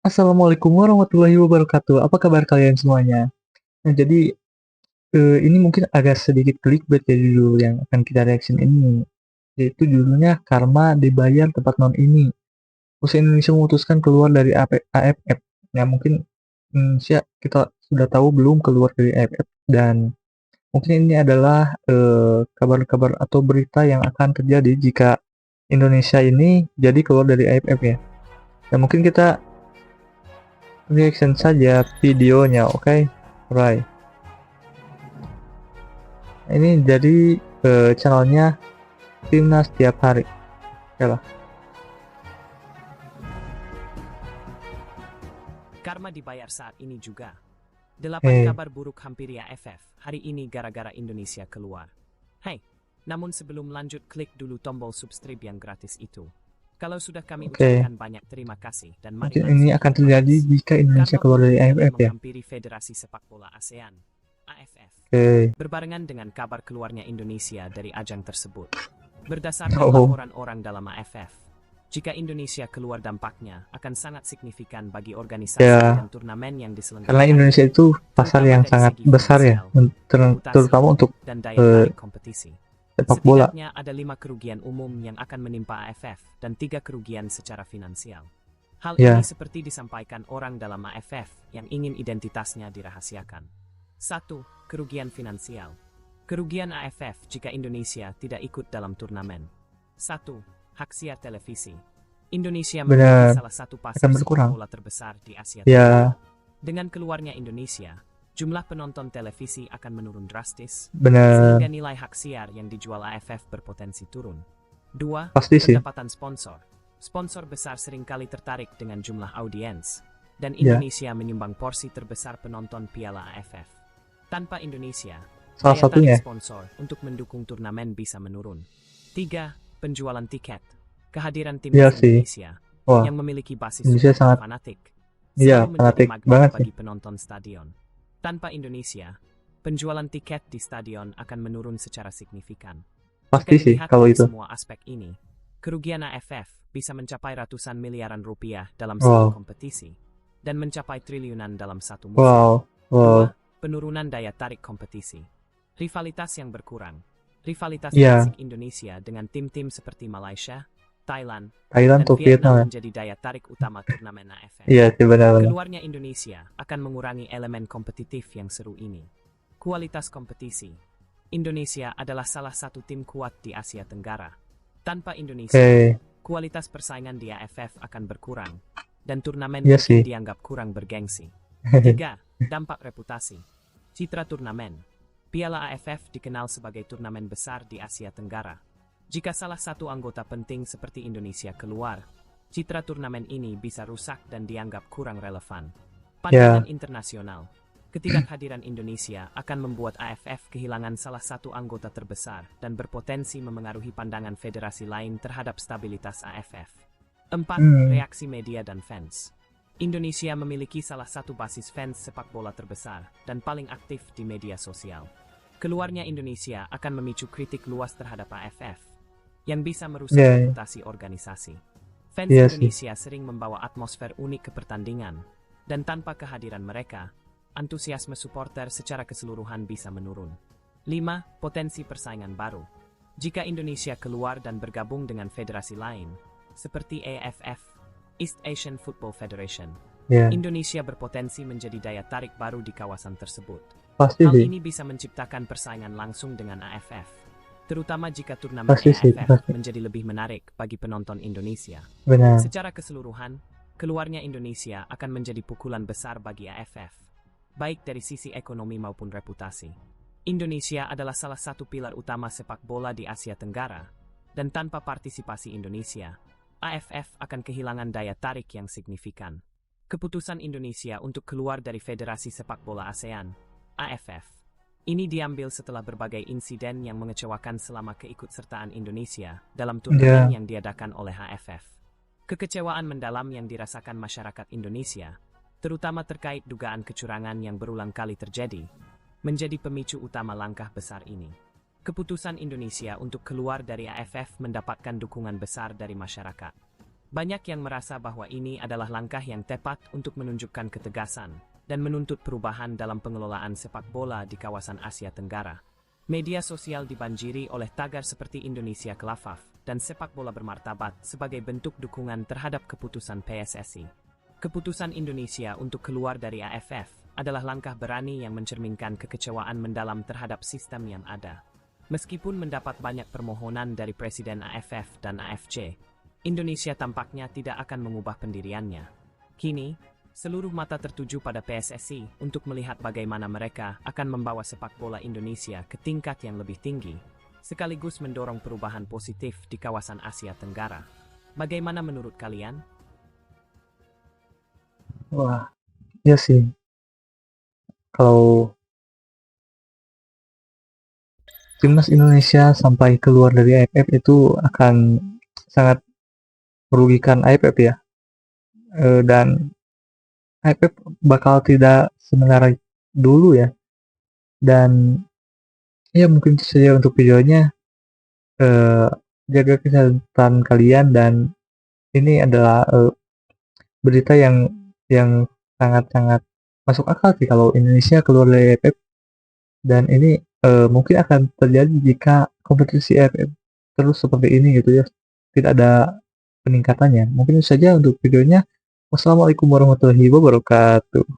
Assalamualaikum warahmatullahi wabarakatuh. Apa kabar kalian semuanya? Nah, jadi ini mungkin agak sedikit clickbait ya judul yang akan kita reaction ini. Yaitu judulnya Karma Dibayar Tempat Non Ini. Usaha Indonesia memutuskan keluar dari AFF. Ya mungkin kita sudah tahu belum keluar dari AFF dan mungkin ini adalah kabar-kabar atau berita yang akan terjadi jika Indonesia ini jadi keluar dari AFF ya. Dan mungkin kita reaction saja videonya, oke? Right. Ini jadi channelnya Timnas Tiap Hari. Oke lah. Karma dibayar saat ini juga. 8 kabar buruk hampir ya AFF hari ini gara-gara Indonesia keluar. Hai, namun sebelum lanjut klik dulu tombol subscribe yang gratis itu. Kalau sudah kami ucapkan banyak terima kasih dan mari mungkin ini akan terjadi jika Indonesia keluar dari AFF ya. Menghampiri Federasi Sepak Bola ASEAN, AFF. Berbarengan dengan kabar keluarnya Indonesia dari ajang tersebut. Berdasarkan laporan orang dalam AFF, jika Indonesia keluar dampaknya akan sangat signifikan bagi organisasi dan turnamen yang diselenggarakan. Karena Indonesia itu pasar yang sangat besar ya, terutama untuk dan daya tarik kompetisi. Sepak bola. Setidaknya ada 5 kerugian umum yang akan menimpa AFF dan 3 kerugian secara finansial. Hal ini seperti disampaikan orang dalam AFF yang ingin identitasnya dirahasiakan. 1. Kerugian finansial. Kerugian AFF jika Indonesia tidak ikut dalam turnamen. 1. Hak siar televisi. Indonesia menjadi salah satu pasar sepak bola terbesar di Asia Tenggara. Dengan keluarnya Indonesia, jumlah penonton televisi akan menurun drastis, sehingga nilai hak siar yang dijual AFF berpotensi turun. 2. Pendapatan sponsor. Sponsor besar seringkali tertarik dengan jumlah audiens, dan Indonesia menyumbang porsi terbesar penonton Piala AFF. Tanpa Indonesia, daya tarik sponsor untuk mendukung turnamen bisa menurun. 3. Penjualan tiket. Kehadiran timnas Indonesia yang memiliki basis fanatik selalu menjadi magnet bagi penonton stadion. Tanpa Indonesia, penjualan tiket di stadion akan menurun secara signifikan. Pasti sih kalau itu. Semua aspek ini, kerugian AFF bisa mencapai ratusan miliaran rupiah dalam satu kompetisi dan mencapai triliunan dalam satu musim. 2. Penurunan daya tarik kompetisi. Rivalitas yang berkurang. Rivalitas fisik Indonesia dengan tim-tim seperti Malaysia, Thailand dan Vietnam menjadi daya tarik utama turnamen AFF. Keluarnya Indonesia akan mengurangi elemen kompetitif yang seru ini. Kualitas kompetisi. Indonesia adalah salah satu tim kuat di Asia Tenggara. Tanpa Indonesia, kualitas persaingan di AFF akan berkurang dan turnamen mungkin dianggap kurang bergengsi. 3. Dampak reputasi. Citra turnamen. Piala AFF dikenal sebagai turnamen besar di Asia Tenggara. Jika salah satu anggota penting seperti Indonesia keluar, citra turnamen ini bisa rusak dan dianggap kurang relevan. Pandangan internasional. Ketidakhadiran Indonesia akan membuat AFF kehilangan salah satu anggota terbesar dan berpotensi memengaruhi pandangan federasi lain terhadap stabilitas AFF. 4. Reaksi media dan fans. Indonesia memiliki salah satu basis fans sepak bola terbesar dan paling aktif di media sosial. Keluarnya Indonesia akan memicu kritik luas terhadap AFF yang bisa merusak reputasi organisasi. Fans Indonesia sering membawa atmosfer unik ke pertandingan, dan tanpa kehadiran mereka, antusiasme supporter secara keseluruhan bisa menurun. 5. Potensi persaingan baru. Jika Indonesia keluar dan bergabung dengan federasi lain, seperti AFF, East Asian Football Federation, Indonesia berpotensi menjadi daya tarik baru di kawasan tersebut. Hal ini bisa menciptakan persaingan langsung dengan AFF. Terutama jika turnamen AFF menjadi lebih menarik bagi penonton Indonesia. Secara keseluruhan, keluarnya Indonesia akan menjadi pukulan besar bagi AFF, baik dari sisi ekonomi maupun reputasi. Indonesia adalah salah satu pilar utama sepak bola di Asia Tenggara, dan tanpa partisipasi Indonesia, AFF akan kehilangan daya tarik yang signifikan. Keputusan Indonesia untuk keluar dari Federasi Sepak Bola ASEAN, AFF, ini diambil setelah berbagai insiden yang mengecewakan selama keikutsertaan Indonesia dalam turnamen yang diadakan oleh AFF. Kekecewaan mendalam yang dirasakan masyarakat Indonesia, terutama terkait dugaan kecurangan yang berulang kali terjadi, menjadi pemicu utama langkah besar ini. Keputusan Indonesia untuk keluar dari AFF mendapatkan dukungan besar dari masyarakat. Banyak yang merasa bahwa ini adalah langkah yang tepat untuk menunjukkan ketegasan dan menuntut perubahan dalam pengelolaan sepak bola di kawasan Asia Tenggara. Media sosial dibanjiri oleh tagar seperti Indonesia Khilafah dan sepak bola bermartabat sebagai bentuk dukungan terhadap keputusan PSSI. Keputusan Indonesia untuk keluar dari AFF adalah langkah berani yang mencerminkan kekecewaan mendalam terhadap sistem yang ada. Meskipun mendapat banyak permohonan dari Presiden AFF dan AFC, Indonesia tampaknya tidak akan mengubah pendiriannya. Kini, seluruh mata tertuju pada PSSI untuk melihat bagaimana mereka akan membawa sepak bola Indonesia ke tingkat yang lebih tinggi, sekaligus mendorong perubahan positif di kawasan Asia Tenggara. Bagaimana menurut kalian? Wah, iya sih. Kalau timnas Indonesia sampai keluar dari AFF itu akan sangat merugikan AFF ya. Dan AFF bakal tidak semenarik dulu ya. Dan ya mungkin itu saja untuk videonya. Eh, Jaga kesehatan kalian, dan ini adalah berita yang sangat-sangat masuk akal sih kalau Indonesia keluar dari AFF, dan ini mungkin akan terjadi jika kompetisi AFF terus seperti ini gitu ya, tidak ada peningkatannya. Mungkin itu saja untuk videonya. Wassalamualaikum warahmatullahi wabarakatuh.